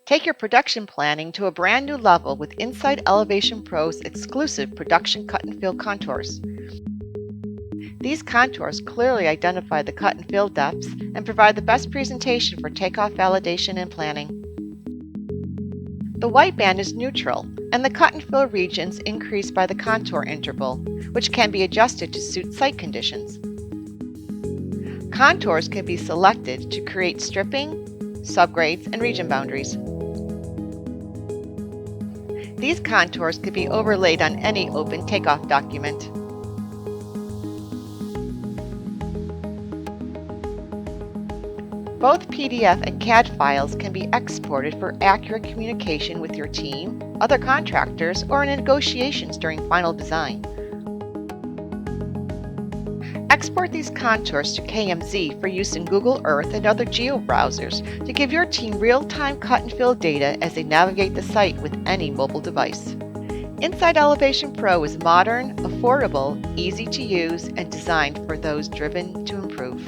Take your production planning to a brand new level with InSite Elevation Pro's exclusive production cut and fill contours. These contours clearly identify the cut and fill depths and provide the best presentation for takeoff validation and planning. The white band is neutral, and the cut and fill regions increase by the contour interval, which can be adjusted to suit site conditions. Contours can be selected to create stripping, subgrades, and region boundaries. These contours could be overlaid on any open takeoff document. Both PDF and CAD files can be exported for accurate communication with your team, other contractors, or in negotiations during final design. Export these contours to KMZ for use in Google Earth and other geo-browsers to give your team real-time cut and fill data as they navigate the site with any mobile device. InSite Elevation Pro is modern, affordable, easy to use, and designed for those driven to improve.